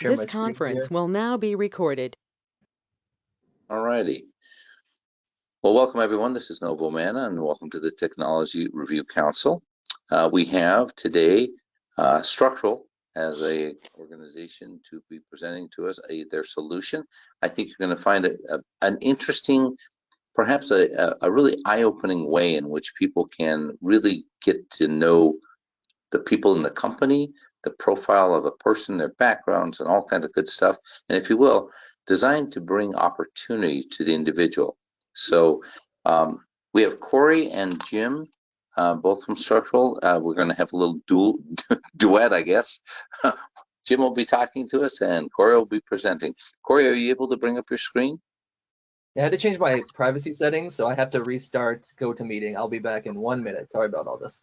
Share my This screen conference here. will now be recorded. All righty. Well, welcome everyone. This is Novo Manna, and welcome to the Technology Review Council. We have today Structural as a organization to be presenting to us their solution. I think you're going to find an interesting, perhaps a really eye-opening way in which people can really get to know the people in the company, the profile of a person, their backgrounds, and all kinds of good stuff. And if you will, designed to bring opportunity to the individual. So we have Corey and Jim, both from Structural. We're going to have a little duet, I guess. Jim will be talking to us, and Corey will be presenting. Corey, are you able to bring up your screen? I had to change my privacy settings, so I have to restart GoToMeeting. I'll be back in 1 minute. Sorry about all this.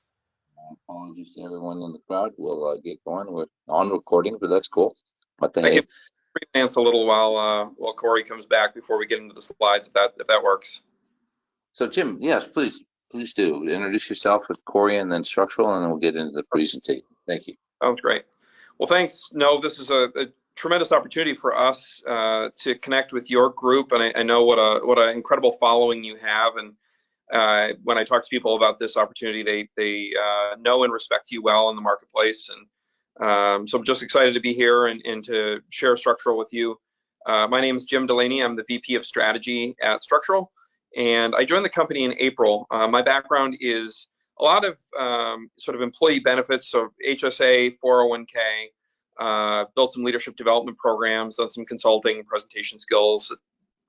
Apologies to everyone in the crowd. We'll get going. We're on recording, but that's cool. What the I hey? can freelance a little while Corey comes back before we get into the slides, if that works. So Jim, yes, please do introduce yourself with Corey and then Structural, and then we'll get into the presentation. Thank you. Sounds great. Well, thanks. No, this is a tremendous opportunity for us to connect with your group, and I know what an incredible following you have. And when I talk to people about this opportunity, they know and respect you well in the marketplace. And so I'm just excited to be here and to share Structural with you. My name is Jim Delaney. I'm the VP of Strategy at Structural, and I joined the company in April. My background is a lot of sort of employee benefits, so HSA, 401k, built some leadership development programs, done some consulting, presentation skills,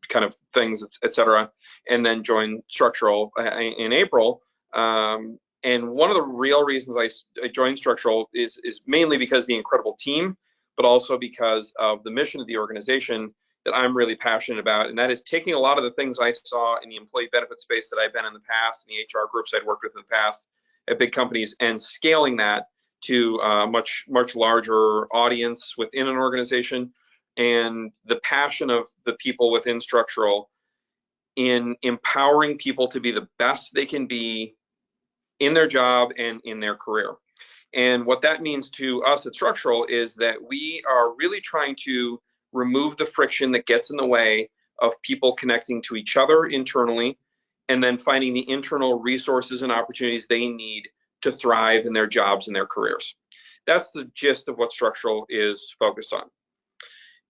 kind of things, et cetera, and then joined Structural in April. And one of the real reasons I joined Structural is mainly because of the incredible team, but also because of the mission of the organization that I'm really passionate about, and that is taking a lot of the things I saw in the employee benefit space that I've been in the past, in the HR groups I'd worked with in the past at big companies, and scaling that to a much larger audience within an organization. And the passion of the people within Structural in empowering people to be the best they can be in their job and in their career. And what that means to us at Structural is that we are really trying to remove the friction that gets in the way of people connecting to each other internally, and then finding the internal resources and opportunities they need to thrive in their jobs and their careers. That's the gist of what Structural is focused on.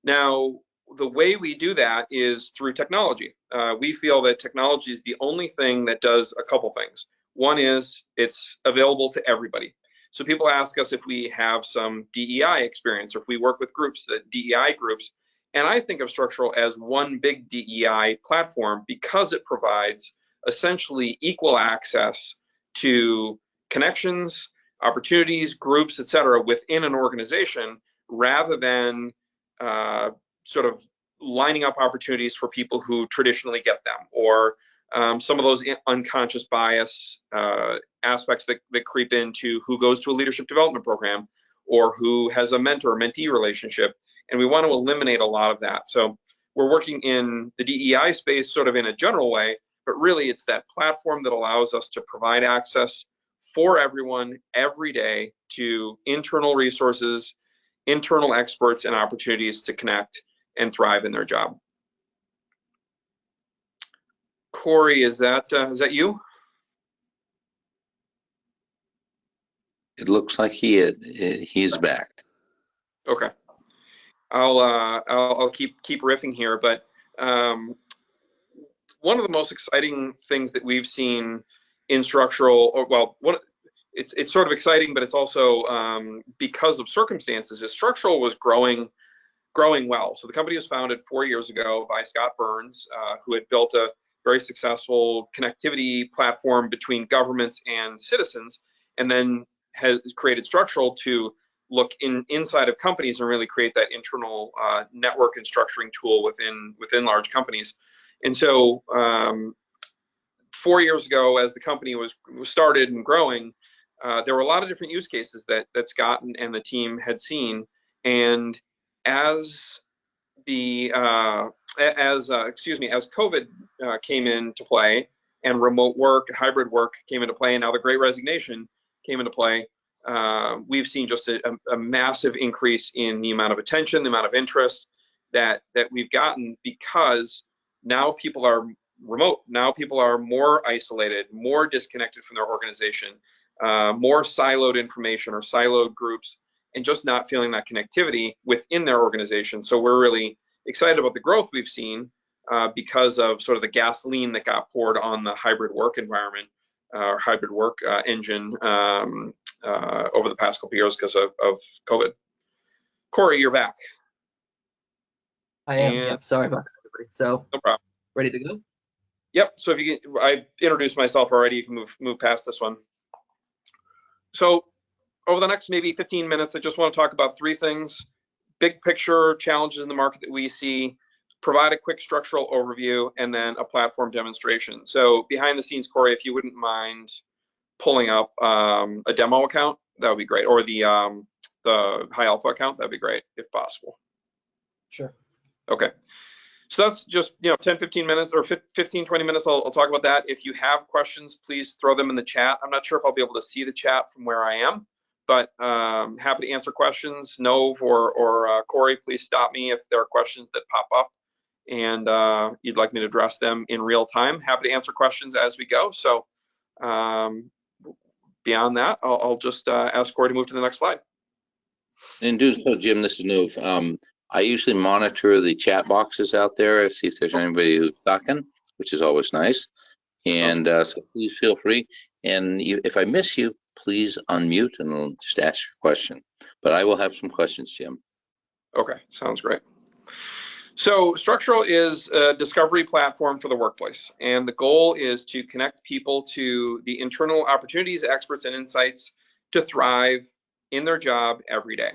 Now, the way we do that is through technology. We feel that technology is the only thing that does a couple things. One is it's available to everybody. So people ask us if we have some DEI experience, or if we work with groups, DEI groups, and I think of Structural as one big DEI platform because it provides essentially equal access to connections, opportunities, groups, et cetera, within an organization, rather than sort of lining up opportunities for people who traditionally get them, or some of those unconscious bias aspects that creep into who goes to a leadership development program or who has a mentor-mentee relationship. And we want to eliminate a lot of that. So we're working in the DEI space sort of in a general way, but really it's that platform that allows us to provide access for everyone every day to internal resources, internal experts, and opportunities to connect and thrive in their job. Corey, is that you? It looks like he's back. Okay. I'll keep riffing here, but one of the most exciting things that we've seen in Structural, or well, it's sort of exciting, but it's also because of circumstances, is Structural was growing well. So the company was founded 4 years ago by Scott Burns, who had built a very successful connectivity platform between governments and citizens, and then has created Structural to look inside of companies and really create that internal network and structuring tool within large companies. And so 4 years ago, as the company was started and growing, there were a lot of different use cases that Scott and the team had seen. And as COVID came into play, and remote work, hybrid work came into play, and now the Great Resignation came into play, we've seen just a massive increase in the amount of attention, the amount of interest that we've gotten, because now people are remote. Now people are more isolated, more disconnected from their organization, more siloed information or siloed groups, and just not feeling that connectivity within their organization. So we're really excited about the growth we've seen because of sort of the gasoline that got poured on the hybrid work environment, or hybrid work engine over the past couple of years because of COVID. Corey, you're back. I am. Yep. Sorry about that, everybody. So no problem. Ready to go? Yep. So if you can, I introduced myself already. You can move past this one. So over the next maybe 15 minutes, I just want to talk about three things: big picture challenges in the market that we see, provide a quick structural overview, and then a platform demonstration. So behind the scenes, Corey, if you wouldn't mind pulling up a demo account, that would be great, or the High Alpha account, that'd be great if possible. Sure. Okay. So that's just 10, 15 minutes or 15, 20 minutes. I'll talk about that. If you have questions, please throw them in the chat. I'm not sure if I'll be able to see the chat from where I am, but happy to answer questions. Nov or Corey, please stop me if there are questions that pop up and you'd like me to address them in real time. Happy to answer questions as we go. So beyond that, I'll just ask Corey to move to the next slide. And do so, Jim, this is Nuv. I usually monitor the chat boxes out there, see if there's anybody who's talking, which is always nice. And so please feel free. And if I miss you, please unmute and I'll just ask your question. But I will have some questions, Jim. Okay, sounds great. So Structural is a discovery platform for the workplace. And the goal is to connect people to the internal opportunities, experts, and insights to thrive in their job every day.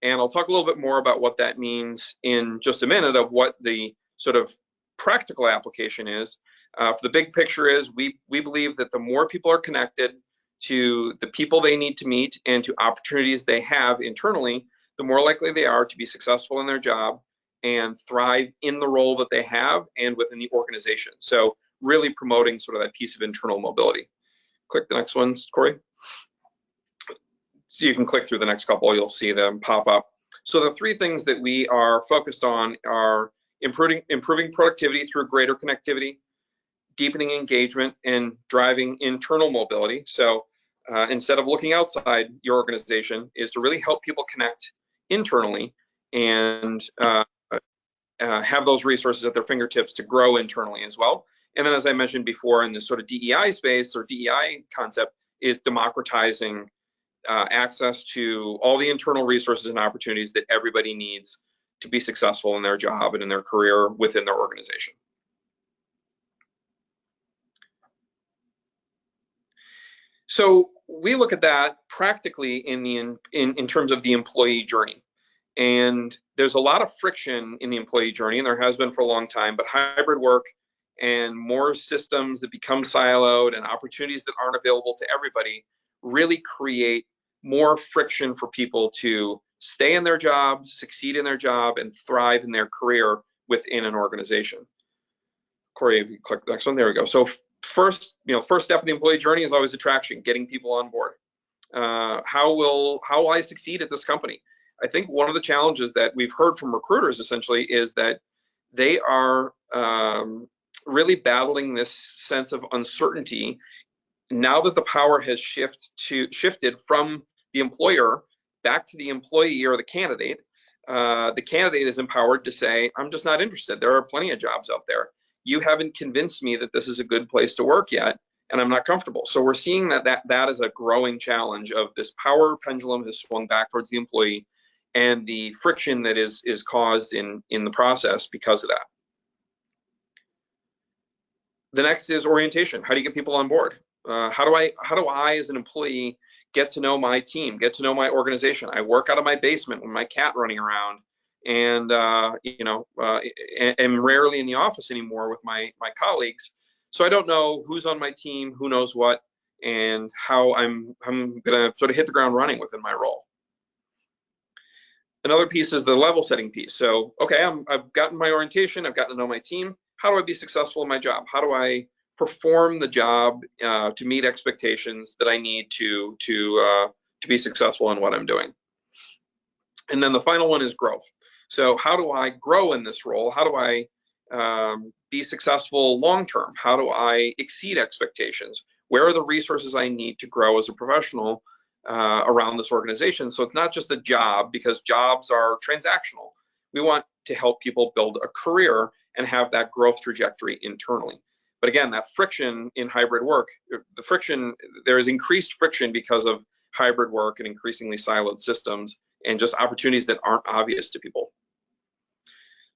And I'll talk a little bit more about what that means in just a minute, of what the sort of practical application is. For the big picture is we believe that the more people are connected to the people they need to meet and to opportunities they have internally, the more likely they are to be successful in their job and thrive in the role that they have and within the organization. So really promoting sort of that piece of internal mobility. Click the next one, Corey. So you can click through the next couple, you'll see them pop up. So the three things that we are focused on are improving productivity through greater connectivity, deepening engagement, and driving internal mobility. So instead of looking outside your organization, is to really help people connect internally and have those resources at their fingertips to grow internally as well. And then, as I mentioned before, in this sort of DEI space or DEI concept, is democratizing access to all the internal resources and opportunities that everybody needs to be successful in their job and in their career within their organization. So we look at that practically in terms of the employee journey. And there's a lot of friction in the employee journey, and there has been for a long time, but hybrid work and more systems that become siloed and opportunities that aren't available to everybody really create more friction for people to stay in their job, succeed in their job, and thrive in their career within an organization. Corey, if you click the next one, there we go. So first step of the employee journey is always attraction, getting people on board. How will I succeed at this company? I think one of the challenges that we've heard from recruiters essentially is that they are really battling this sense of uncertainty now that the power has shifted from the employer back to the employee or the candidate. The candidate is empowered to say, I'm just not interested. There are plenty of jobs out there. You haven't convinced me that this is a good place to work yet, and I'm not comfortable. So we're seeing that is a growing challenge of this power pendulum has swung back towards the employee and the friction that is caused in the process because of that. The next is orientation. How do you get people on board? How do I as an employee get to know my team, get to know my organization? I work out of my basement with my cat running around, and am rarely in the office anymore with my colleagues. So I don't know who's on my team, who knows what, and how I'm gonna sort of hit the ground running within my role. Another piece is the level setting piece. So, okay, I've gotten my orientation, I've gotten to know my team. How do I be successful in my job? How do I perform the job to meet expectations that I need to to be successful in what I'm doing. And then the final one is growth. So how do I grow in this role? How do I be successful long-term? How do I exceed expectations? Where are the resources I need to grow as a professional around this organization? So it's not just a job, because jobs are transactional. We want to help people build a career and have that growth trajectory internally. But again, that friction in hybrid work, there is increased friction because of hybrid work and increasingly siloed systems and just opportunities that aren't obvious to people.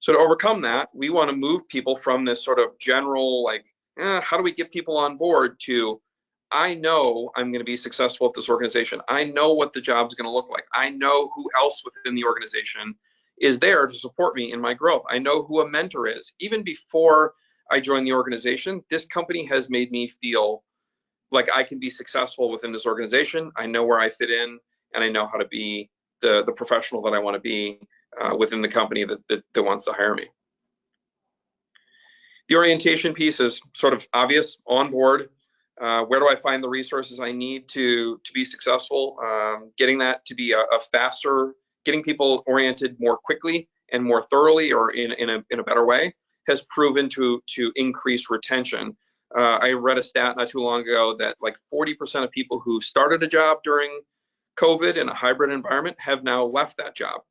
So to overcome that, we want to move people from this sort of general, like, how do we get people on board, to, I know I'm going to be successful at this organization. I know what the job's going to look like. I know who else within the organization is there to support me in my growth. I know who a mentor is. Even before I joined the organization, this company has made me feel like I can be successful within this organization. I know where I fit in, and I know how to be the professional that I want to be within the company that wants to hire me. The orientation piece is sort of obvious. On board, where do I find the resources I need to be successful? Getting that to be a faster, getting people oriented more quickly and more thoroughly, or in a better way, has proven to increase retention. I read a stat not too long ago that like 40% of people who started a job during COVID in a hybrid environment have now left that job.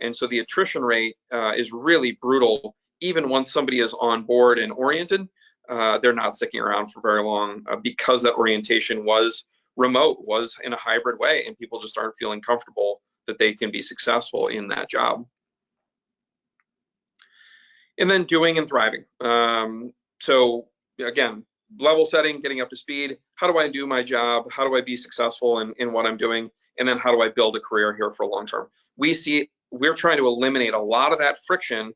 And so the attrition rate is really brutal. Even once somebody is on board and oriented, they're not sticking around for very long because that orientation was remote, was in a hybrid way, and people just aren't feeling comfortable that they can be successful in that job. And then doing and thriving. So again, level setting, getting up to speed. How do I do my job? How do I be successful in what I'm doing? And then how do I build a career here for long term? We're trying to eliminate a lot of that friction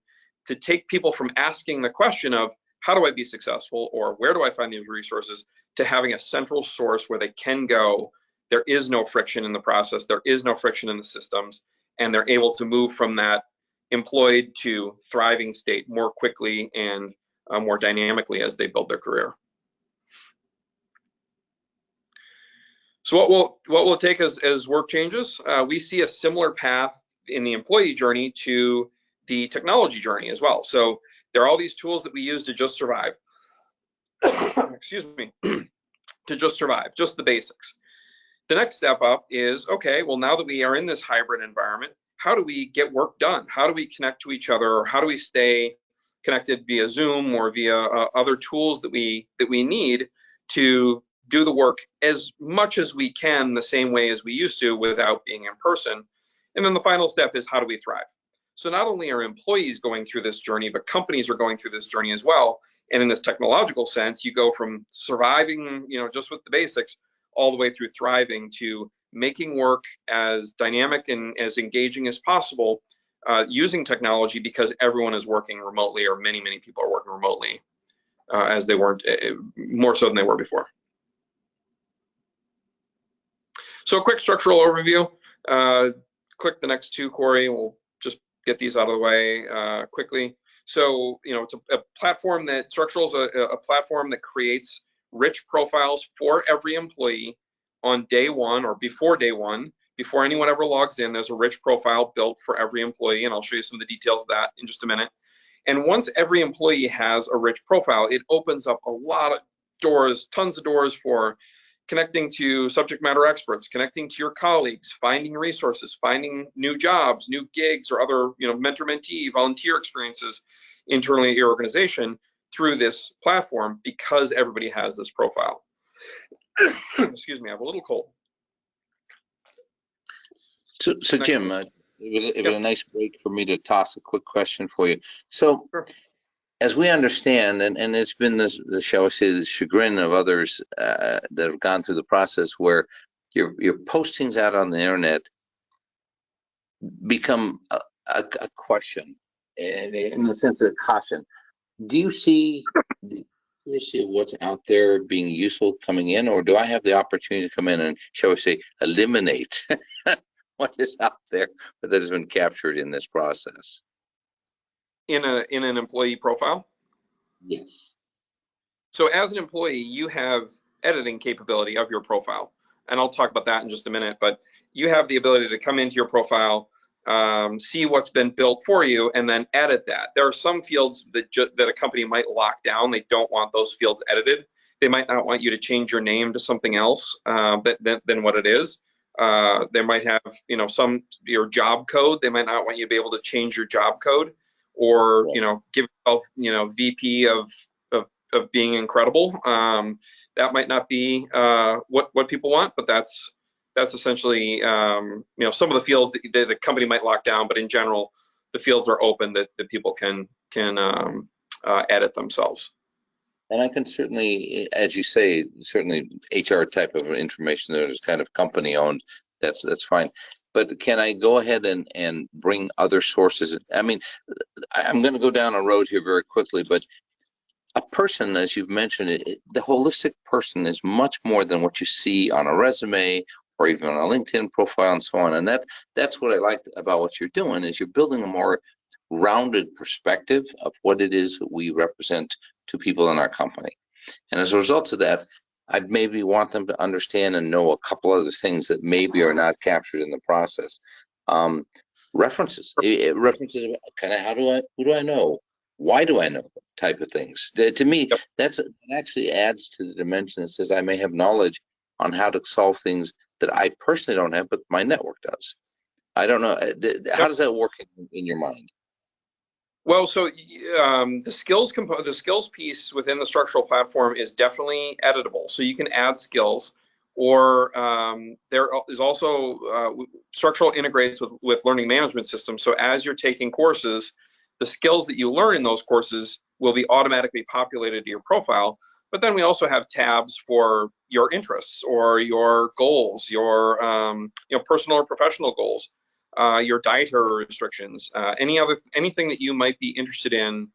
to take people from asking the question of how do I be successful, or where do I find these resources, to having a central source where they can go. There is no friction in the process. There is no friction in the systems, and they're able to move from that employed to thriving state more quickly and more dynamically as they build their career. So what will it take as work changes? We see a similar path in the employee journey to the technology journey as well. So there are all these tools that we use to just survive. Excuse me, to just survive, just the basics. The next step up is, okay, well, now that we are in this hybrid environment, how do we get work done? How do we connect to each other? Or how do we stay connected via Zoom or via other tools that we need to do the work as much as we can the same way as we used to without being in person? And then the final step is, how do we thrive? So not only are employees going through this journey, but companies are going through this journey as well. And in this technological sense, you go from surviving, just with the basics, all the way through thriving to making work as dynamic and as engaging as possible using technology, because everyone is working remotely, or many people are working remotely as they weren't, more so than they were before. So a quick structural overview. Click the next two, Corey, and we'll just get these out of the way quickly. So, it's a platform that Structural is a platform that creates rich profiles for every employee on day one or before day one. Before anyone ever logs in, there's a rich profile built for every employee, and I'll show you some of the details of that in just a minute. And once every employee has a rich profile, it opens up a lot of doors, tons of doors for connecting to subject matter experts, connecting to your colleagues, finding resources, finding new jobs, new gigs, or other, mentor-mentee, volunteer experiences internally at your organization through this platform, because everybody has this profile. Excuse me, I have a little cold. So Jim, it was a nice break for me to toss a quick question for you. So, sure. As we understand, and it's been the shall we say, the chagrin of others that have gone through the process, where your postings out on the internet become a question, in the sense of caution. Do you see what's out there being useful coming in, or do I have the opportunity to come in and, shall we say, eliminate what is out there that has been captured in this process? In an employee profile? Yes. So as an employee, you have editing capability of your profile, and I'll talk about that in just a minute. But you have the ability to come into your profile, see what's been built for you, and then edit that. There are some fields that a company might lock down. They don't want those fields edited. They might not want you to change your name to something else than what it is. They might have, your job code. They might not want you to be able to change your job code, or give yourself, VP of being incredible. That might not be what people want, but that's essentially some of the fields that the company might lock down. But in general, the fields are open that people can edit themselves. And I can certainly, as you say, certainly HR type of information that is kind of company owned, that's fine. But can I go ahead and bring other sources? I mean, I'm going to go down a road here very quickly, but a person, as you've mentioned, the holistic person is much more than what you see on a resume or even on a LinkedIn profile and so on. And that's what I like about what you're doing, is you're building a more rounded perspective of what it is that we represent to people in our company. And as a result of that, I'd maybe want them to understand and know a couple other things that maybe are not captured in the process. References, kind of who do I know? Why do I know? Type of things. To me, that actually adds to the dimension that says I may have knowledge on how to solve things that I personally don't have, but my network does. I don't know. How does that work in your mind? Well, so the skills piece within the structural platform is definitely editable. So you can add skills, or there is also structural integrates with learning management systems. So as you're taking courses, the skills that you learn in those courses will be automatically populated to your profile. But then we also have tabs for your interests or your goals, your personal or professional goals, your dietary restrictions, anything that you might be interested in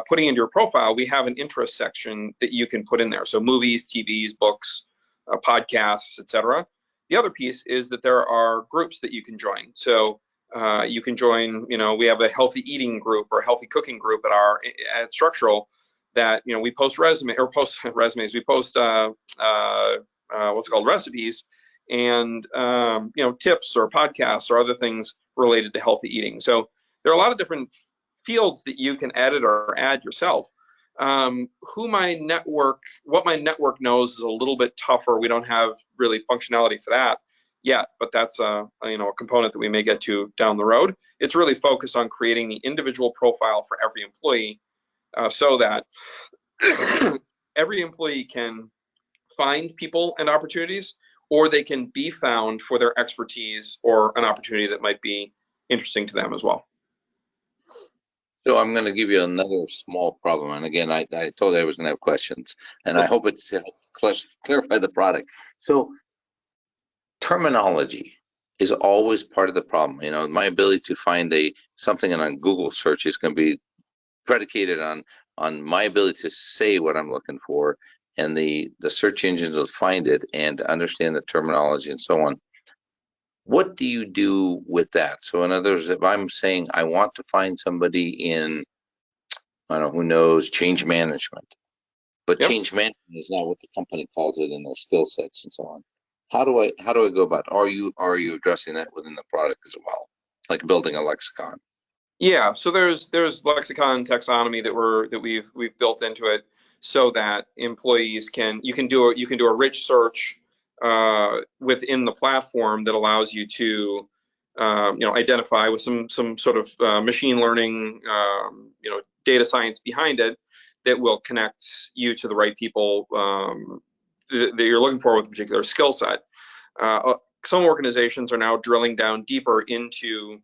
putting into your profile. We have an interest section that you can put in there. So movies, TVs, books, podcasts, etc. The other piece is that there are groups that you can join. So you can join, we have a healthy eating group or a healthy cooking group at Structural that, we post resumes, we post what's called recipes and, tips or podcasts or other things related to healthy eating. So there are a lot of different fields that you can edit or add yourself. What my network knows is a little bit tougher. We don't have really functionality for that yet, but that's a component that we may get to down the road. It's really focused on creating the individual profile for every employee, so that every employee can find people and opportunities, or they can be found for their expertise or an opportunity that might be interesting to them as well. So I'm going to give you another small problem. And again, I told you I was going to have questions, and I hope it's clarify the product. So terminology is always part of the problem. My ability to find something in a Google search is going to be predicated on my ability to say what I'm looking for, and the search engines will find it and understand the terminology and so on. What do you do with that? So in other words, if I'm saying I want to find somebody in, I don't know, who knows, change management, but change management is not what the company calls it in their skill sets and so on. How do I go about it? Are you addressing that within the product as well, like building a lexicon? Yeah, so there's lexicon taxonomy that we've built into it, so that employees you can do a rich search within the platform that allows you to identify with some sort of machine learning data science behind it that will connect you to the right people that you're looking for with a particular skill set. Some organizations are now drilling down deeper into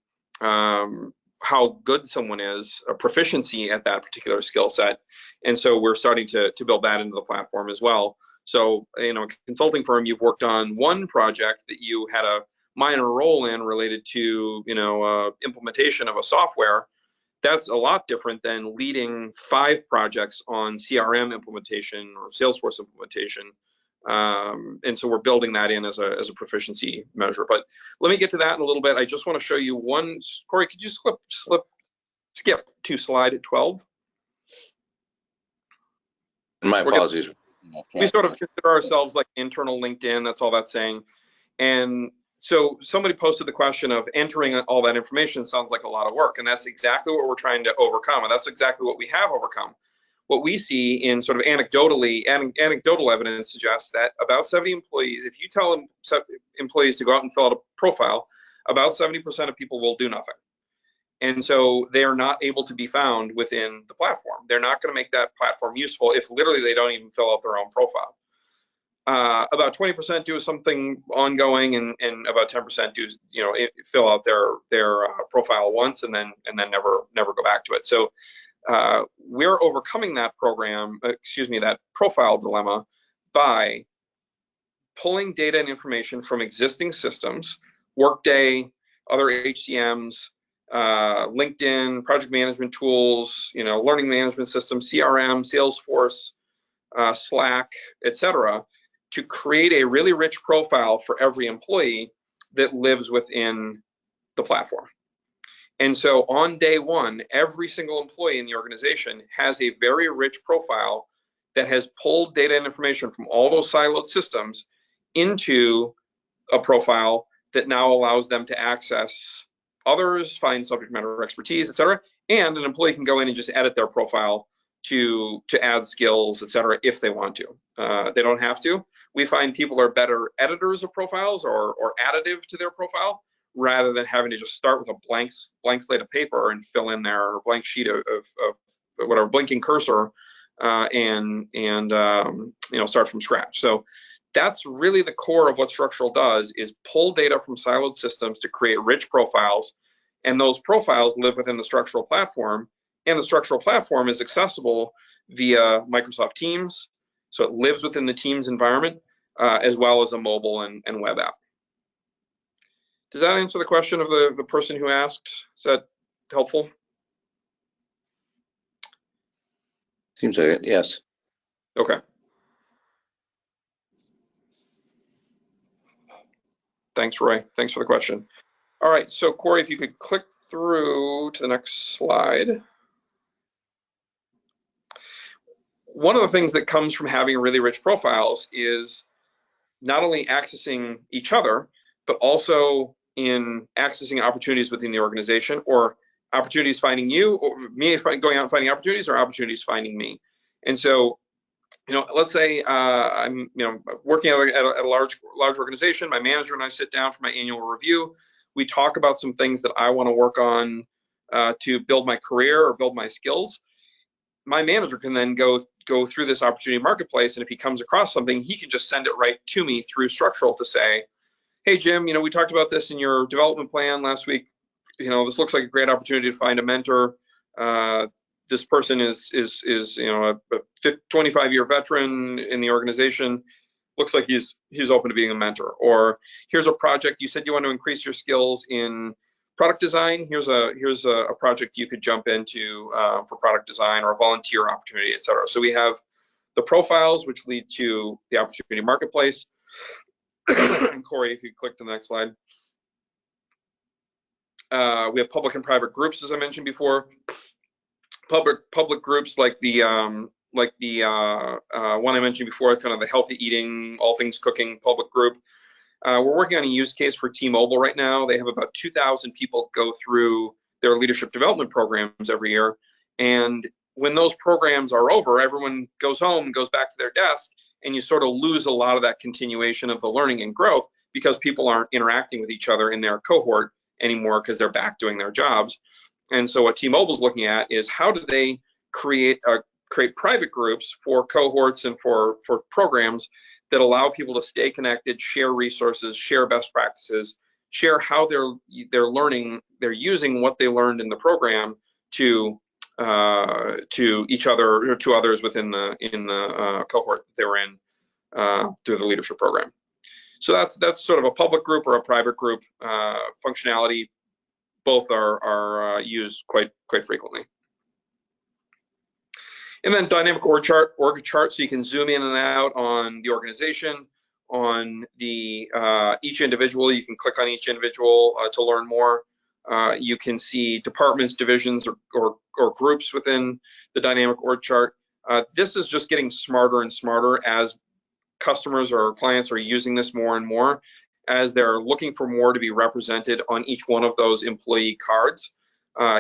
how good someone is, a proficiency at that particular skill set. And so we're starting to build that into the platform as well. So, consulting firm, you've worked on one project that you had a minor role in related to, implementation of a software. That's a lot different than leading 5 projects on CRM implementation or Salesforce implementation. And so we're building that in as a proficiency measure. But let me get to that in a little bit. I just want to show you one. Corey, could you skip to slide 12? My apologies. We sort of consider ourselves like internal LinkedIn. That's all that's saying. And So somebody posted the question of entering all that information sounds like a lot of work, and that's exactly what we're trying to overcome, and that's exactly what we have overcome. What we see in sort of anecdotal evidence suggests that about 70 employees, if you tell employees to go out and fill out a profile, about 70% of people will do nothing. And so they are not able to be found within the platform. They're not going to make that platform useful if literally they don't even fill out their own profile. About 20% do something ongoing, and about 10% do, fill out their profile once and then never go back to it. So we're overcoming that that profile dilemma by pulling data and information from existing systems, Workday, other HCMs, LinkedIn, project management tools, learning management systems, CRM, Salesforce, Slack, etc., to create a really rich profile for every employee that lives within the platform. And so on day one, every single employee in the organization has a very rich profile that has pulled data and information from all those siloed systems into a profile that now allows them to access others, find subject matter expertise, etc. And an employee can go in and just edit their profile to add skills, etc., if they want to. They don't have to. We find people are better editors of profiles or additive to their profile, rather than having to just start with a blank slate of paper and fill in their blank sheet of whatever, blinking cursor, and start from scratch. So that's really the core of what Structural does, is pull data from siloed systems to create rich profiles, and those profiles live within the Structural platform, and the Structural platform is accessible via Microsoft Teams, so it lives within the Teams environment, as well as a mobile and web app. Does that answer the question of the person who asked? Is that helpful? Seems like it, yes. Okay. Thanks, Roy. Thanks for the question. All right, so Corey, if you could click through to the next slide. One of the things that comes from having really rich profiles is not only accessing each other, but also in accessing opportunities within the organization, or opportunities finding you, or me going out and finding opportunities, or opportunities finding me. And so, let's say I'm working at a large organization. My manager and I sit down for my annual review. We talk about some things that I want to work on to build my career or build my skills. My manager can then go through this opportunity marketplace, and if he comes across something, he can just send it right to me through Structural to say, hey Jim, we talked about this in your development plan last week. This looks like a great opportunity to find a mentor. This person is a 25-year veteran in the organization. Looks like he's open to being a mentor. Or here's a project, you said you want to increase your skills in product design. Here's a project you could jump into for product design, or a volunteer opportunity, etc. So we have the profiles, which lead to the opportunity marketplace. And Corey, if you click to the next slide. We have public and private groups, as I mentioned before. Public groups like the one I mentioned before, kind of the healthy eating, all things cooking public group. We're working on a use case for T-Mobile right now. They have about 2,000 people go through their leadership development programs every year. And when those programs are over, everyone goes home, goes back to their desk, and you sort of lose a lot of that continuation of the learning and growth, because people aren't interacting with each other in their cohort anymore because they're back doing their jobs. And so what T-Mobile's looking at is, how do they create private groups for cohorts and for programs that allow people to stay connected, share resources, share best practices, share how they're learning, they're using what they learned in the program to each other, or to others within the cohort that they were in through the leadership program. So that's sort of a public group or a private group functionality. Both are used quite frequently. And then dynamic org chart, so you can zoom in and out on the organization, on the each individual. You can click on each individual to learn more. You can see departments, divisions, or groups within the dynamic org chart. This is just getting smarter and smarter as customers or clients are using this more and more. as they're looking for more to be represented on each one of those employee cards.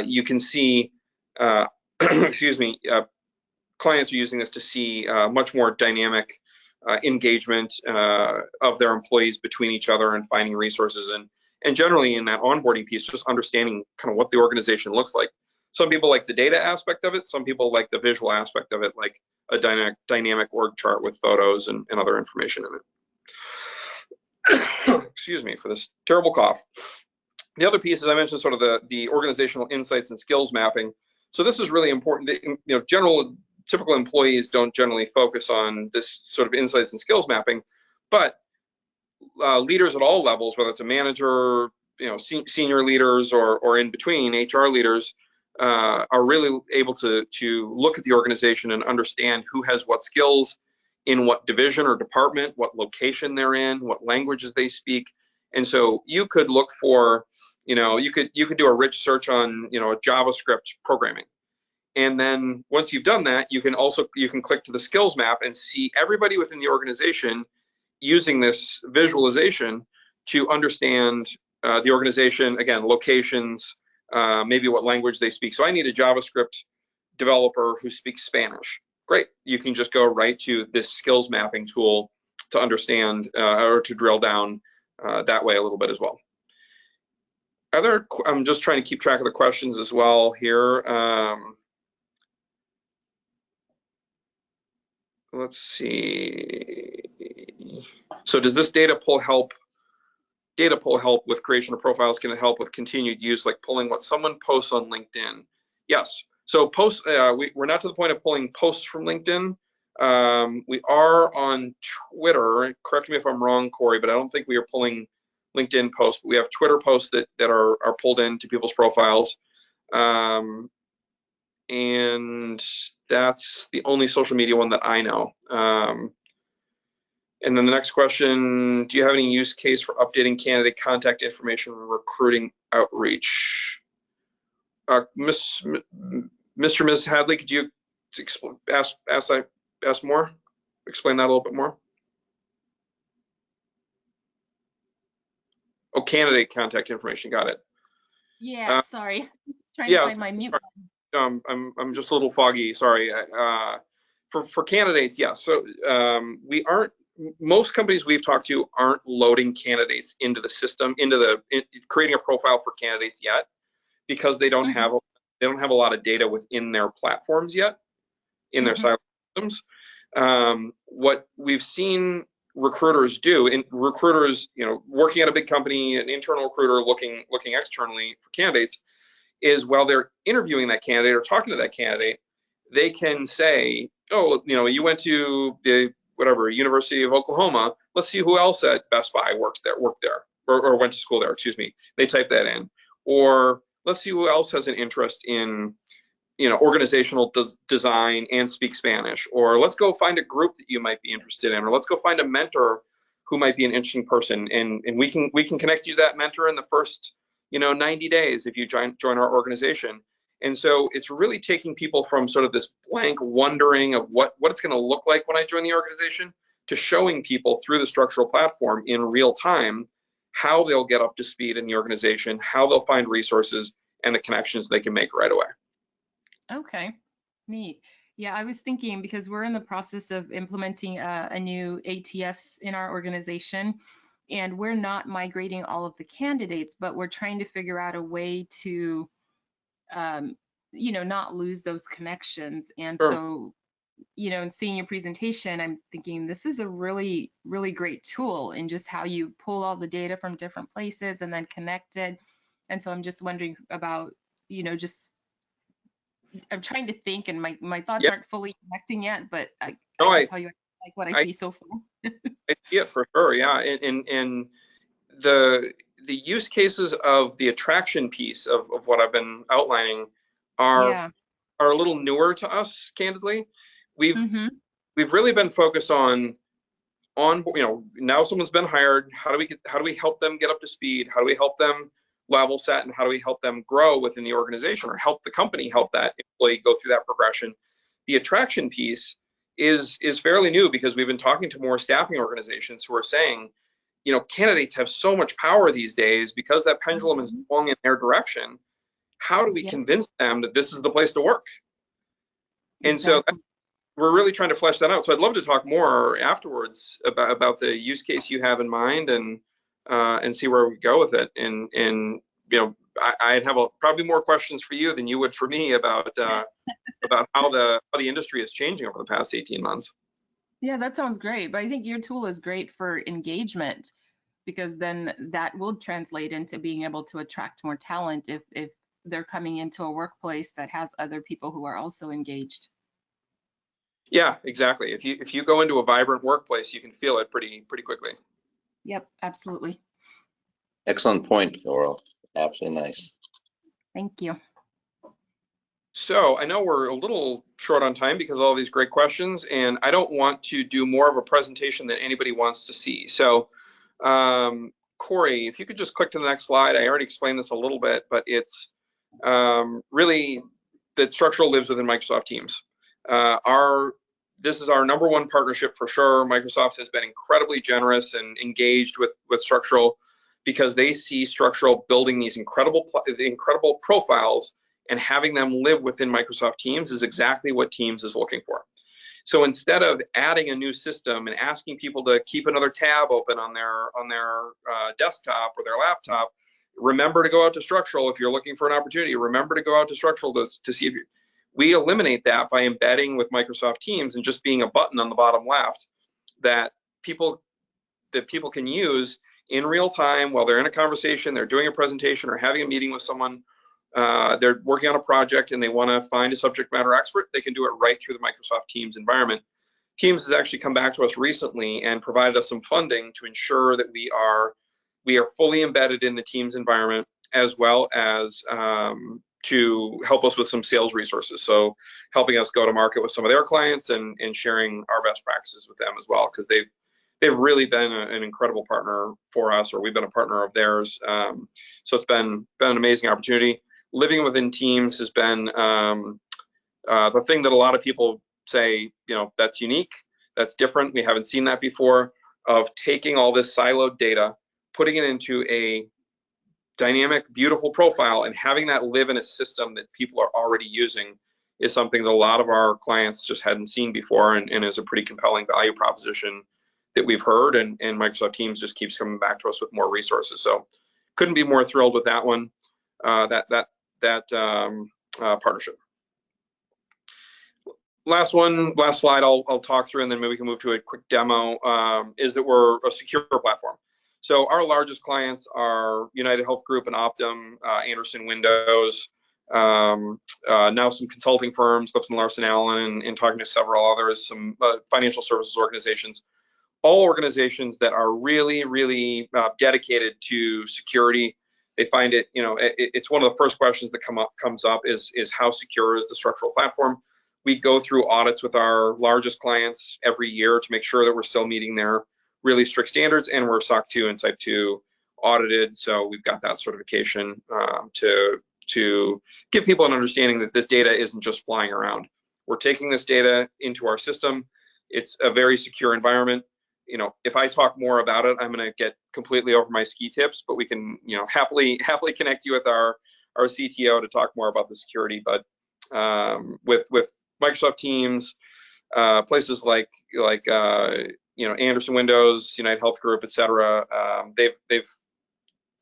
You can see, excuse me, clients are using this to see much more dynamic engagement of their employees between each other and finding resources, and generally in that onboarding piece, just understanding kind of what the organization looks like. Some people like the data aspect of it. Some people like the visual aspect of it, like a dynamic org chart with photos and other information in it. Excuse me for this terrible cough. The other piece, as I mentioned, sort of the organizational insights and skills mapping. So this is really important. Typical employees don't generally focus on this sort of insights and skills mapping, but leaders at all levels, whether it's a manager, senior leaders or in between HR leaders, are really able to look at the organization and understand who has what skills in what division or department, what location they're in, what languages they speak. And so you could look for, you could do a rich search on, JavaScript programming. And then once you've done that, you can click to the skills map and see everybody within the organization using this visualization to understand the organization, again, locations, maybe what language they speak. So I need a JavaScript developer who speaks Spanish. Great, you can just go right to this skills mapping tool to understand or to drill down that way a little bit as well. I'm just trying to keep track of the questions as well here. Let's see. So does this data pull help with creation of profiles? Can it help with continued use, like pulling what someone posts on LinkedIn? Yes. So posts, we're not to the point of pulling posts from LinkedIn. We are on Twitter. Correct me if I'm wrong, Corey, but I don't think we are pulling LinkedIn posts. We have Twitter posts that are pulled into people's profiles. And that's the only social media one that I know. And then the next question, do you have any use case for updating candidate contact information recruiting outreach? Mr. Ms. Hadley, could you ask more? Explain that a little bit more. Oh, candidate contact information, got it. Yeah, sorry. Trying to find my mute button. I'm just a little foggy, sorry. For candidates, yeah. So most companies we've talked to aren't loading candidates into the system, creating a profile for candidates yet, because they don't have a lot of data within their platforms yet, in their silo systems. What we've seen recruiters do, and recruiters, working at a big company, an internal recruiter looking externally for candidates, is while they're interviewing that candidate or talking to that candidate, they can say, oh, you went to the University of Oklahoma. Let's see who else at Best Buy worked there, or went to school there. Excuse me. They type that in. Or let's see who else has an interest in, organizational design and speak Spanish. Or let's go find a group that you might be interested in. Or let's go find a mentor who might be an interesting person, and we can connect you to that mentor in the first 90 days if you join our organization. And so it's really taking people from sort of this blank wondering of what it's going to look like when I join the organization, to showing people through the structural platform in real time how they'll get up to speed in the organization, how they'll find resources, and the connections they can make right away. Okay, neat. Yeah, I was thinking, because we're in the process of implementing a new ATS in our organization, and we're not migrating all of the candidates, but we're trying to figure out a way to not lose those connections. And Sure. So, in seeing your presentation, I'm thinking this is a really, really great tool in just how you pull all the data from different places and then connect it. And so I'm just wondering about, I'm trying to think, and my thoughts aren't fully connecting yet, but I can tell you like what I see so far. I see it for sure, yeah. And the use cases of the attraction piece of what I've been outlining are a little newer to us, candidly. We've really been focused on now someone's been hired. How do we help them get up to speed? How do we help them level set, and how do we help them grow within the organization, or help the company help that employee go through that progression? The attraction piece is fairly new, because we've been talking to more staffing organizations who are saying, candidates have so much power these days because that pendulum has swung in their direction. How do we convince them that this is the place to work? And so we're really trying to flesh that out. So I'd love to talk more afterwards about the use case you have in mind and see where we go with it. And I'd have probably more questions for you than you would for me about how the industry is changing over the past 18 months. Yeah, that sounds great. But I think your tool is great for engagement, because then that will translate into being able to attract more talent if they're coming into a workplace that has other people who are also engaged. Yeah, exactly. If you go into a vibrant workplace, you can feel it pretty quickly. Yep, absolutely. Excellent point, Laurel. Absolutely nice. Thank you. So I know we're a little short on time because of all these great questions, and I don't want to do more of a presentation than anybody wants to see. So Corey, if you could just click to the next slide. I already explained this a little bit, but it's really that Structural lives within Microsoft Teams. This is our #1 partnership for sure. Microsoft has been incredibly generous and engaged with Structural because they see Structural building these incredible profiles, and having them live within Microsoft Teams is exactly what Teams is looking for. So instead of adding a new system and asking people to keep another tab open on their desktop or their laptop, remember to go out to Structural if you're looking for an opportunity. Remember to go out to Structural to see if we eliminate that by embedding with Microsoft Teams and just being a button on the bottom left that people can use in real time while they're in a conversation, they're doing a presentation or having a meeting with someone. They're working on a project and they want to find a subject matter expert. They can do it right through the Microsoft Teams environment. Teams has actually come back to us recently and provided us some funding to ensure that we are fully embedded in the Teams environment, as well as to help us with some sales resources. So helping us go to market with some of their clients and sharing our best practices with them as well, because they've really been an incredible partner for us, or we've been a partner of theirs. So it's been an amazing opportunity. Living within Teams has been the thing that a lot of people say, that's unique, that's different, we haven't seen that before, of taking all this siloed data, putting it into a dynamic, beautiful profile, and having that live in a system that people are already using is something that a lot of our clients just hadn't seen before, and is a pretty compelling value proposition that we've heard, and Microsoft Teams just keeps coming back to us with more resources. So couldn't be more thrilled with that one, that partnership. Last slide I'll talk through, and then maybe we can move to a quick demo, is that we're a secure platform. So our largest clients are United Health Group and Optum, Anderson Windows, now some consulting firms, Lipson Larson Allen, and talking to several others, some financial services organizations, all organizations that are really, really dedicated to security. They find it, it's one of the first questions that comes up is how secure is the Structural platform? We go through audits with our largest clients every year to make sure that we're still meeting their really strict standards, and we're SOC 2 and Type 2 audited. So we've got that certification to give people an understanding that this data isn't just flying around. We're taking this data into our system. It's a very secure environment. If I talk more about it, I'm going to get completely over my ski tips, but we can, happily connect you with our CTO to talk more about the security. But with Microsoft Teams, places like Anderson Windows, United Health Group, etc.,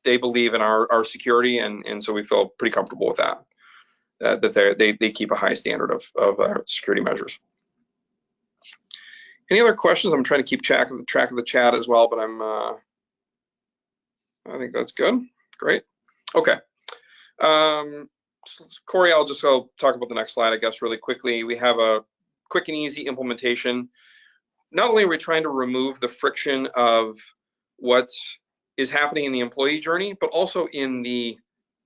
they believe in our security, and so we feel pretty comfortable with that. That they keep a high standard of security measures. Any other questions? I'm trying to keep track of the chat as well, but I think that's good. Great. Okay. Corey, I'll just go talk about the next slide, I guess, really quickly. We have a quick and easy implementation. Not only are we trying to remove the friction of what is happening in the employee journey, but also in the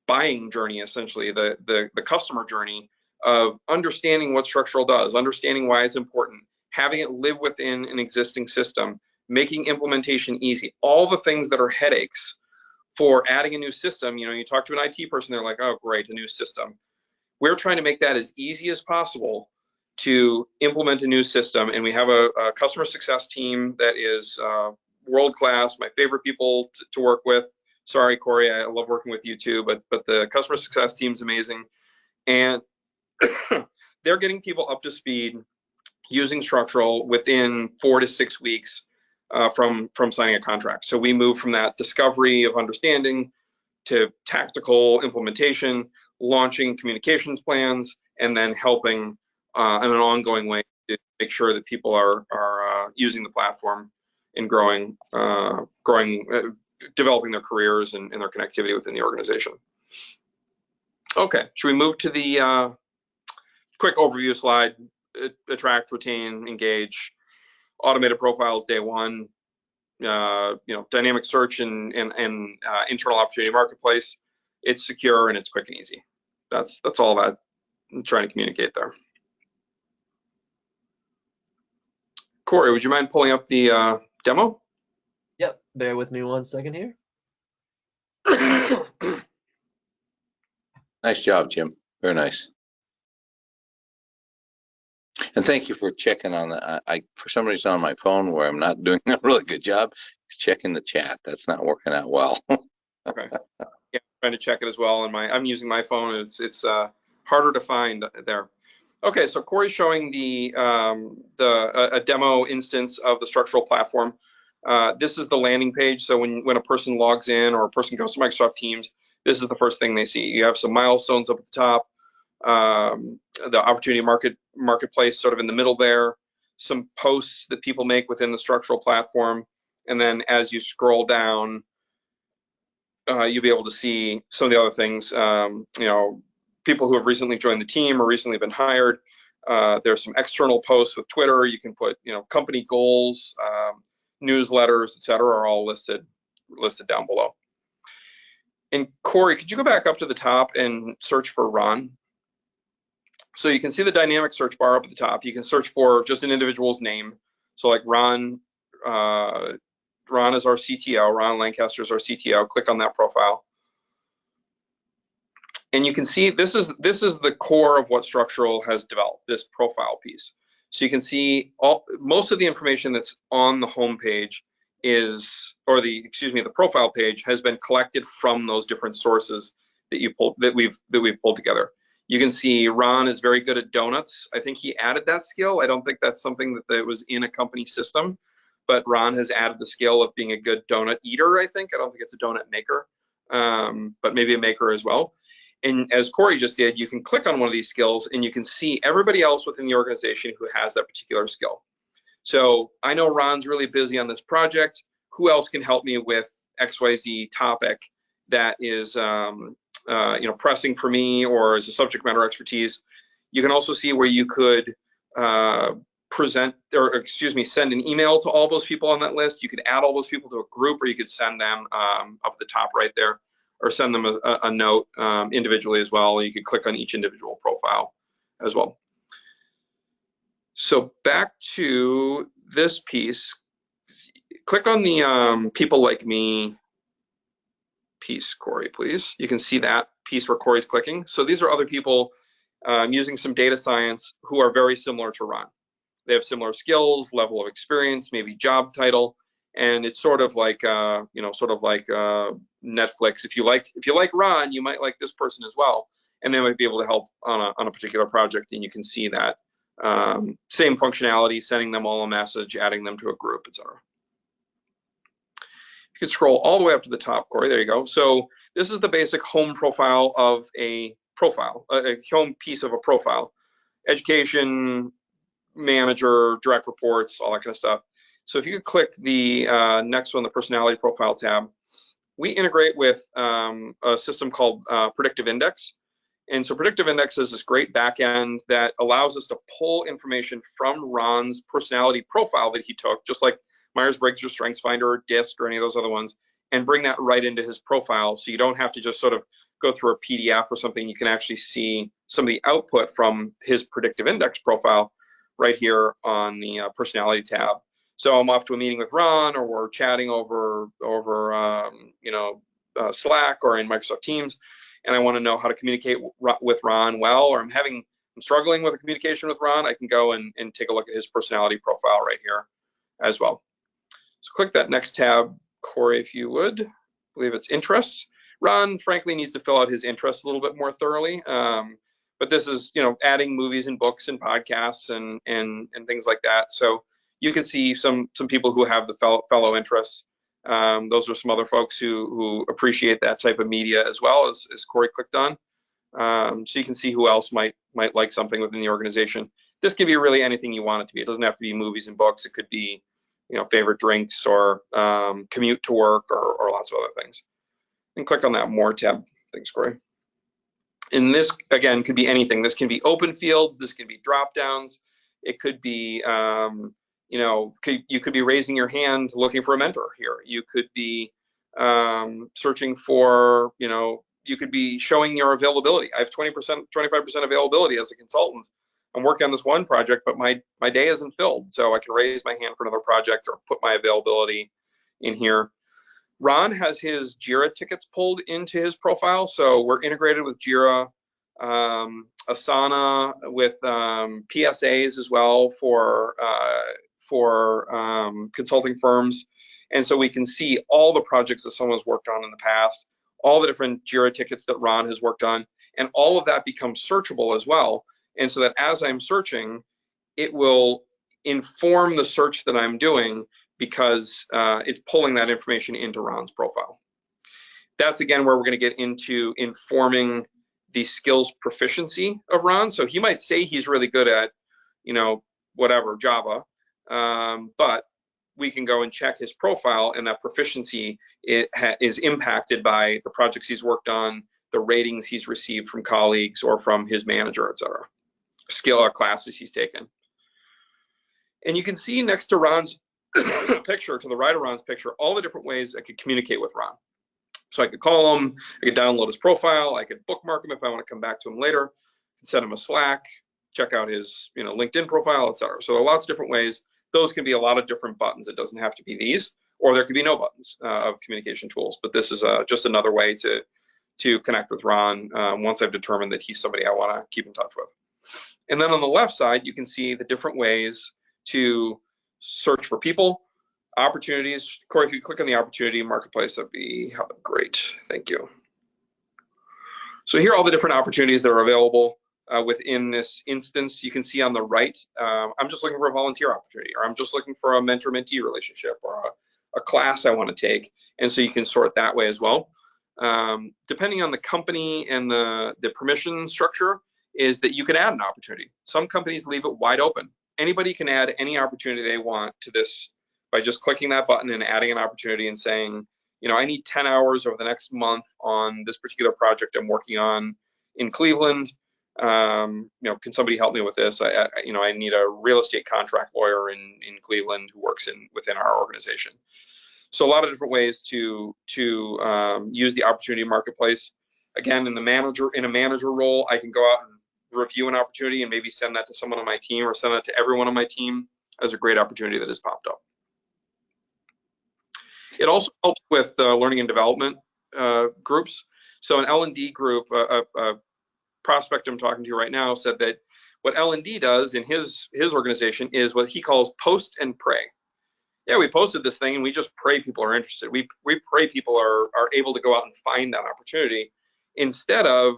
buying journey, essentially, the customer journey of understanding what Structural does, understanding why it's important, having it live within an existing system, making implementation easy. All the things that are headaches for adding a new system. You talk to an IT person, they're like, oh, great, a new system. We're trying to make that as easy as possible to implement a new system, and we have a customer success team that is world class, my favorite people to work with. Sorry, Corey, I love working with you too, but the customer success team's amazing. And they're getting people up to speed using Structural within 4 to 6 weeks from signing a contract. So we move from that discovery of understanding to tactical implementation, launching communications plans, and then helping in an ongoing way to make sure that people are using the platform and growing, developing their careers and their connectivity within the organization. Okay, should we move to the quick overview slide? Attract, retain, engage, automated profiles day one. Dynamic search and internal opportunity marketplace. It's secure and it's quick and easy. That's all that I'm trying to communicate there. Corey, would you mind pulling up the demo? Yep, bear with me 1 second here. Nice job, Jim. Very nice. And thank you for checking on the, for some reason on my phone where I'm not doing a really good job, is checking the chat. That's not working out well. Okay. Yeah, I'm trying to check it as well. And I'm using my phone. It's harder to find there. Okay, so Corey's showing a demo instance of the Structural platform. This is the landing page. So when a person logs in or a person goes to Microsoft Teams, this is the first thing they see. You have some milestones up at the top, the opportunity marketplace sort of in the middle there, some posts that people make within the Structural platform, and then as you scroll down, you'll be able to see some of the other things. People who have recently joined the team or recently been hired. There's some external posts with Twitter. You can put, company goals, newsletters, etc., are all listed down below. And Corey, could you go back up to the top and search for Ron? So you can see the dynamic search bar up at the top. You can search for just an individual's name. So like Ron is our CTO. Ron Lancaster is our CTO. Click on that profile. And you can see this is the core of what Structural has developed, this profile piece. So you can see most of the information that's on the home page the profile page has been collected from those different sources that we've pulled together. You can see Ron is very good at donuts. I think he added that skill. I don't think that's something that was in a company system, but Ron has added the skill of being a good donut eater, I think. I don't think it's a donut maker, but maybe a maker as well. And as Corey just did, you can click on one of these skills and you can see everybody else within the organization who has that particular skill. So I know Ron's really busy on this project. Who else can help me with XYZ topic that is pressing for me or is a subject matter expertise? You can also see where you could send an email to all those people on that list. You could add all those people to a group, or you could send them up at the top right there, or send them a note individually as well. You could click on each individual profile as well. So back to this piece, click on the people like me piece, Corey, please. You can see that piece where Corey's clicking. So these are other people using some data science who are very similar to Ron. They have similar skills, level of experience, maybe job title, and it's sort of like Netflix. If you like Ron, you might like this person as well, and they might be able to help on a particular project. And you can see that same functionality, sending them all a message, adding them to a group, etc. You can scroll all the way up to the top, Corey. There you go. So this is the basic home profile of a profile, a home piece of a profile. Education, manager, direct reports, all that kind of stuff. So if you could click the next one, the personality profile tab, we integrate with a system called Predictive Index. And so Predictive Index is this great backend that allows us to pull information from Ron's personality profile that he took, just like Myers-Briggs or StrengthsFinder or DISC or any of those other ones, and bring that right into his profile. So you don't have to just sort of go through a PDF or something. You can actually see some of the output from his Predictive Index profile right here on the personality tab. So I'm off to a meeting with Ron, or we're chatting over Slack or in Microsoft Teams, and I want to know how to communicate with Ron well, or I'm struggling with a communication with Ron. I can go and take a look at his personality profile right here as well. So click that next tab, Corey, if you would. I believe it's interests. Ron, frankly, needs to fill out his interests a little bit more thoroughly. But this is, adding movies and books and podcasts and things like that. So you can see some people who have the fellow interests. Those are some other folks who appreciate that type of media as well, as Corey clicked on. So you can see who else might like something within the organization. This can be really anything you want it to be. It doesn't have to be movies and books. It could be, favorite drinks or commute to work or lots of other things. And click on that More tab. Thanks, Corey. And this, again, could be anything. This can be open fields. This can be drop downs. It could be, you could be raising your hand looking for a mentor here. You could be searching for, you could be showing your availability. I have 20%, 25% availability as a consultant. I'm working on this one project, but my day isn't filled. So I can raise my hand for another project or put my availability in here. Ron has his Jira tickets pulled into his profile. So we're integrated with Jira, Asana, with PSAs as well for consulting firms. And so we can see all the projects that someone's worked on in the past, all the different Jira tickets that Ron has worked on, and all of that becomes searchable as well. And so that as I'm searching, it will inform the search that I'm doing because it's pulling that information into Ron's profile. That's, again, where we're going to get into informing the skills proficiency of Ron. So he might say he's really good at, whatever, Java, but we can go and check his profile, and that proficiency is impacted by the projects he's worked on, the ratings he's received from colleagues or from his manager, et cetera, skill or classes he's taken. And you can see next to Ron's picture, to the right of Ron's picture, all the different ways I could communicate with Ron. So I could call him, I could download his profile, I could bookmark him if I want to come back to him later, I could send him a Slack, check out his LinkedIn profile, et cetera. So there are lots of different ways. Those can be a lot of different buttons. It doesn't have to be these, or there could be no buttons of communication tools. But this is just another way to connect with Ron once I've determined that he's somebody I want to keep in touch with. And then on the left side, you can see the different ways to search for people, opportunities. Corey, if you click on the opportunity marketplace, that'd be great. Thank you. So here are all the different opportunities that are available within this instance. You can see on the right, I'm just looking for a volunteer opportunity, or I'm just looking for a mentor-mentee relationship, or a class I want to take. And so you can sort that way as well. Depending on the company and the permission structure, is that you can add an opportunity. Some companies leave it wide open. Anybody can add any opportunity they want to this by just clicking that button and adding an opportunity and saying, I need 10 hours over the next month on this particular project I'm working on in Cleveland. Can somebody help me with this? I need a real estate contract lawyer in Cleveland who works within our organization. So a lot of different ways to use the opportunity marketplace. Again, in a manager role, I can go out and review an opportunity and maybe send that to someone on my team, or send that to everyone on my team as a great opportunity that has popped up. It also helps with learning and development groups. So an L&D group, a prospect I'm talking to right now, said that what L&D does in his organization is what he calls post and pray. Yeah, we posted this thing and we just pray people are interested. We pray people are able to go out and find that opportunity, instead of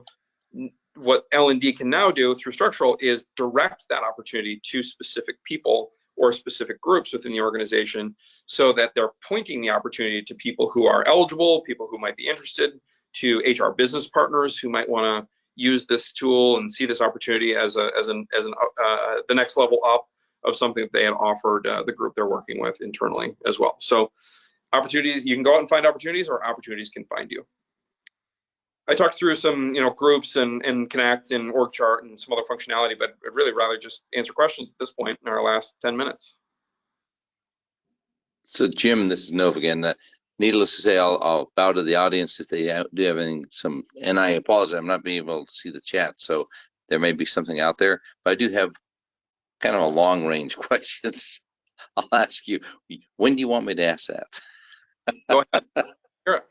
what L&D can now do through Structural is direct that opportunity to specific people or specific groups within the organization, so that they're pointing the opportunity to people who are eligible, people who might be interested, to HR business partners who might want to use this tool and see this opportunity as the next level up of something that they had offered the group they're working with internally as well. So opportunities, you can go out and find opportunities, or opportunities can find you. I talked through some groups and Connect and org chart and some other functionality, but I'd really rather just answer questions at this point in our last 10 minutes. So Jim, this is Nov again. Needless to say, I'll bow to the audience if they do have anything. And I apologize, I'm not being able to see the chat, so there may be something out there. But I do have kind of a long range questions. I'll ask you, when do you want me to ask that? Go ahead. Sure.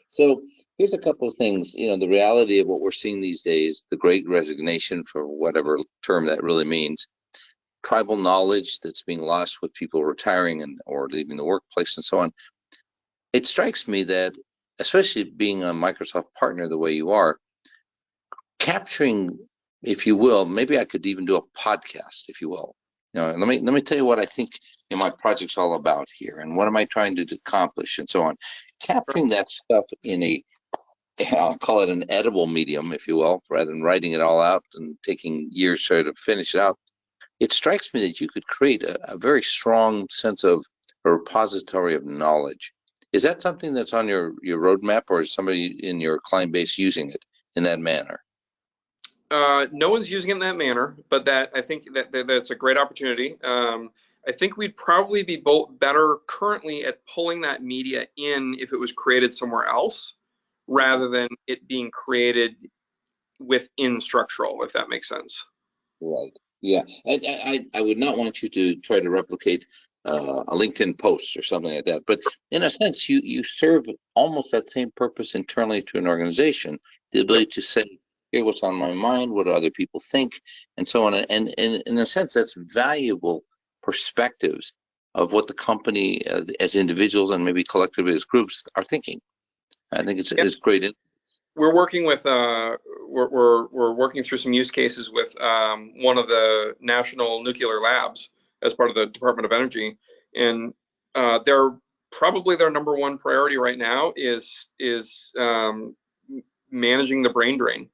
So here's a couple of things. The reality of what we're seeing these days, the great resignation, for whatever term that really means. tribal knowledge that's being lost with people retiring and or leaving the workplace and so on. It strikes me that, especially being a Microsoft partner the way you are, capturing, if you will, maybe I could even do a podcast, if you will. Let me tell you what I think my project's all about here, and what am I trying to accomplish, and so on. Capturing that stuff in I'll call it an edible medium, if you will, rather than writing it all out and taking years to finish it out. It strikes me that you could create a very strong sense of a repository of knowledge. Is that something that's on your roadmap, or is somebody in your client base using it in that manner? No one's using it in that manner, but I think that's a great opportunity. I think we'd probably be both better currently at pulling that media in if it was created somewhere else, rather than it being created within Structural, if that makes sense. Right. Yeah. I would not want you to try to replicate a LinkedIn post or something like that. But in a sense, you serve almost that same purpose internally to an organization, the ability to say, here, what's on my mind, what do other people think, and so on. And in a sense, that's valuable perspectives of what the company as individuals and maybe collectively as groups are thinking. I think it's great. We're working with we're working through some use cases with one of the national nuclear labs as part of the Department of Energy, and they're probably their number one priority right now is managing the brain drain.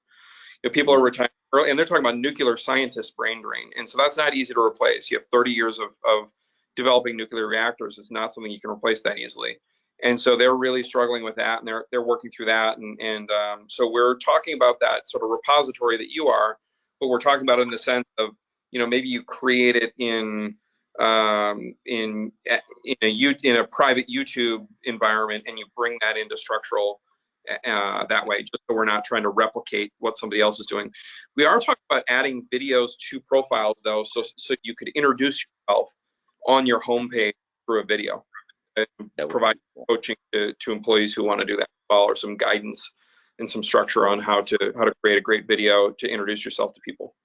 People are retiring early, and they're talking about nuclear scientist brain drain, and so that's not easy to replace. You have 30 years of developing nuclear reactors. It's not something you can replace that easily. And so they're really struggling with that, and they're working through that. And so we're talking about that sort of repository that you are, but we're talking about it in the sense of, maybe you create it in a private YouTube environment, and you bring that into Structural that way, just so we're not trying to replicate what somebody else is doing. We are talking about adding videos to profiles, though, so you could introduce yourself on your homepage through a video. And provide coaching to employees who want to do that as well, or some guidance and some structure on how to create a great video to introduce yourself to people.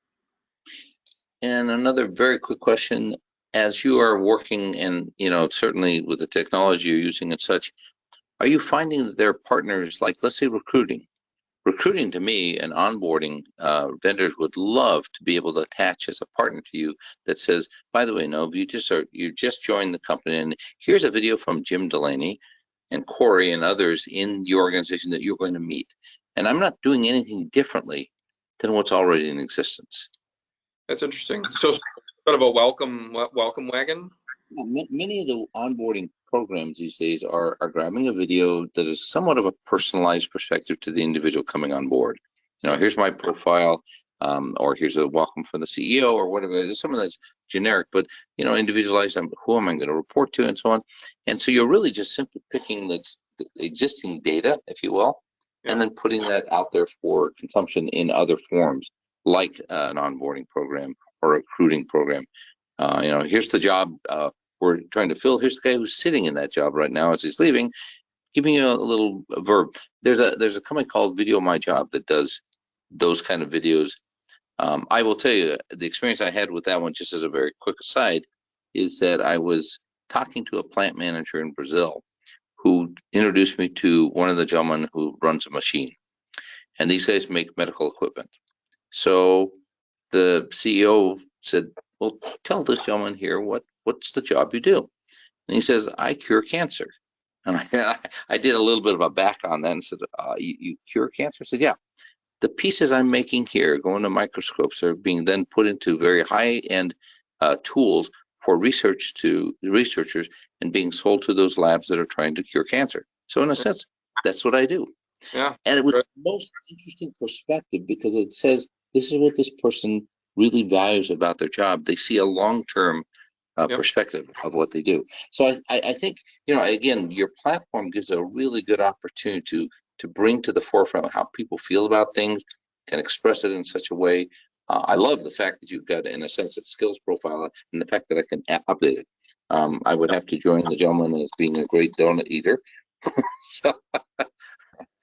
And another very quick question: as you are working, and certainly with the technology you're using and such, are you finding that there are partners, like, let's say, recruiting to me and onboarding vendors would love to be able to attach as a partner to you that says, by the way, Nov, you just joined the company, and here's a video from Jim Delaney and Corey and others in your organization that you're going to meet. And I'm not doing anything differently than what's already in existence. That's interesting. So sort of a welcome wagon. Many of the onboarding programs these days are grabbing a video that is somewhat of a personalized perspective to the individual coming on board. Here's my profile, or here's a welcome from the CEO, or whatever. There's some of that's generic, but individualized. Who am I going to report to, and so on. And so you're really just simply picking the existing data, if you will, and then putting that out there for consumption in other forms, like an onboarding program or a recruiting program. Here's the job we're trying to fill. Here's the guy who's sitting in that job right now as he's leaving, giving you a little verb. There's a company called Video My Job that does those kind of videos. I will tell you, the experience I had with that one, just as a very quick aside, is that I was talking to a plant manager in Brazil who introduced me to one of the gentlemen who runs a machine. And these guys make medical equipment. So the CEO said, well, tell this gentleman here what's the job you do. And he says, I cure cancer. And I did a little bit of a back on that and said, you cure cancer? I said, yeah. The pieces I'm making here, going to microscopes, are being then put into very high-end tools for researchers and being sold to those labs that are trying to cure cancer. So in a sense, that's what I do. Yeah. And it was the most interesting perspective, because it says this is what this person really values about their job. They see a long-term perspective of what they do. So I think, again, your platform gives a really good opportunity to bring to the forefront how people feel about things, can express it in such a way. I love the fact that you've got, in a sense, a skills profile, and the fact that I can update it. I would have to join the gentleman as being a great donut eater. So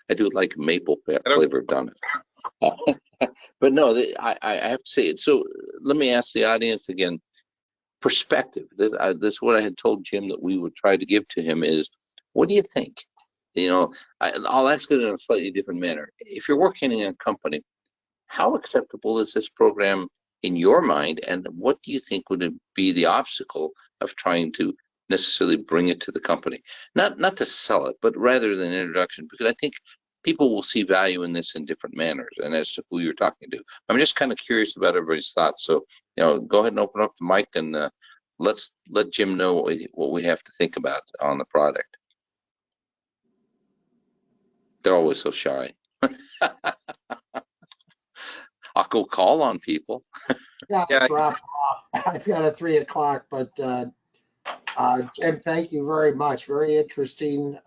I do like maple flavored donuts. But no, I have to say it. So let me ask the audience again, perspective. This is what I had told Jim that we would try to give to him is, what do you think? I'll ask it in a slightly different manner. If you're working in a company, how acceptable is this program in your mind, and what do you think would be the obstacle of trying to necessarily bring it to the company? Not to sell it, but rather than an introduction, because I think people will see value in this in different manners, and as to who you're talking to. I'm just kind of curious about everybody's thoughts. So, go ahead and open up the mic, and let's let Jim know what we have to think about on the product. They're always so shy. I'll go call on people. Yeah, Yeah. drop off. I've got a 3 o'clock, but Jim, thank you very much. Very interesting.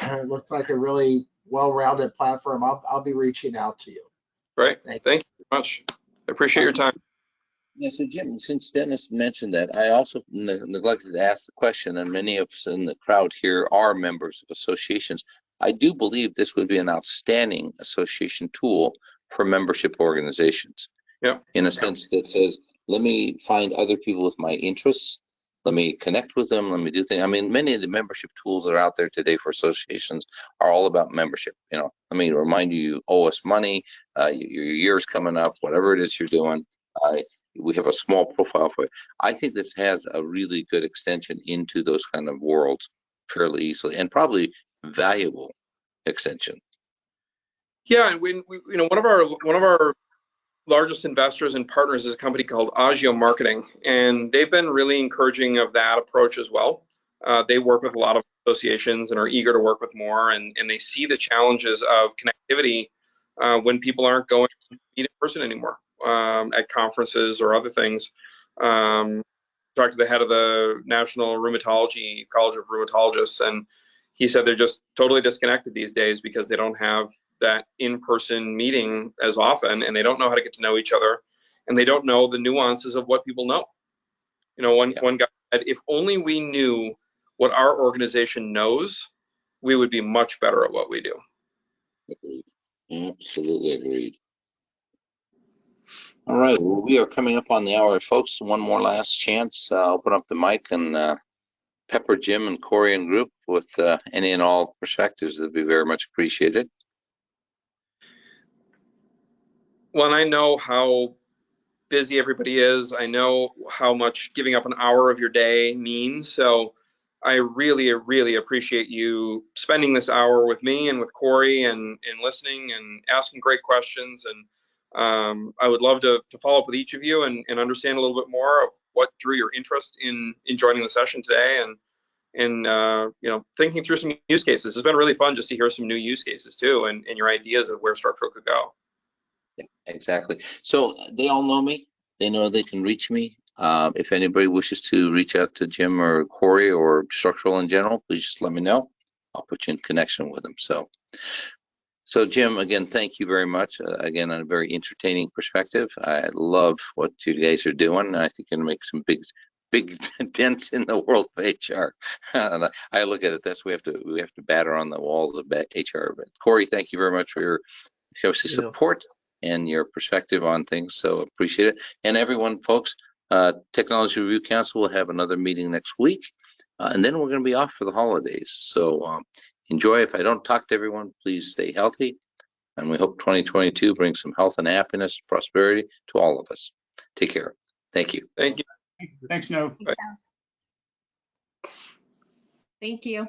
It looks like a really well-rounded platform. I'll be reaching out to you. Great. Thank Thank you very much. I appreciate your time. Yeah, so Jim, since Dennis mentioned that, I also neglected to ask the question, and many of us in the crowd here are members of associations. I do believe this would be an outstanding association tool for membership organizations. Yeah. In a sense that says, let me find other people with my interests, let me connect with them, let me do things. I mean, many of the membership tools that are out there today for associations are all about membership. Let me remind you, you owe us money, your year's coming up, whatever it is you're doing. We have a small profile for it. I think this has a really good extension into those kind of worlds fairly easily, and probably valuable extension. Yeah, and one of our largest investors and partners is a company called Agio Marketing, and they've been really encouraging of that approach as well. They work with a lot of associations and are eager to work with more, and they see the challenges of connectivity when people aren't going to meet in person anymore at conferences or other things. Talked to the head of the National Rheumatology College of Rheumatologists, and he said they're just totally disconnected these days because they don't have that in-person meeting as often, and they don't know how to get to know each other, and they don't know the nuances of what people know. One guy said, if only we knew what our organization knows, we would be much better at what we do. Agreed. Absolutely agreed. All right, well, we are coming up on the hour, folks. One more last chance. Open up the mic and pepper Jim and Corey and group with any and all perspectives. That'd be very much appreciated. Well, I know how busy everybody is. I know how much giving up an hour of your day means. So I really, really appreciate you spending this hour with me and with Corey and listening and asking great questions. And I would love to follow up with each of you and understand a little bit more of what drew your interest in joining the session today, and thinking through some use cases. It's been really fun just to hear some new use cases too, and your ideas of where Structural could go. Yeah, exactly. So they all know me. They know they can reach me. If anybody wishes to reach out to Jim or Corey or Structural in general, please just let me know. I'll put you in connection with them. So Jim, again, thank you very much. Again, on a very entertaining perspective. I love what you guys are doing. I think you're going to make some big dents in the world of HR. And I look at it this way: we have to batter on the walls of HR. But Corey, thank you very much for your support and your perspective on things. So appreciate it. And everyone, folks, Technology Review Council will have another meeting next week, and then we're going to be off for the holidays. So enjoy. If I don't talk to everyone, please stay healthy, and we hope 2022 brings some health and happiness, prosperity to all of us. Take care. Thank you. Thank you. Thanks, Nov. Thank you.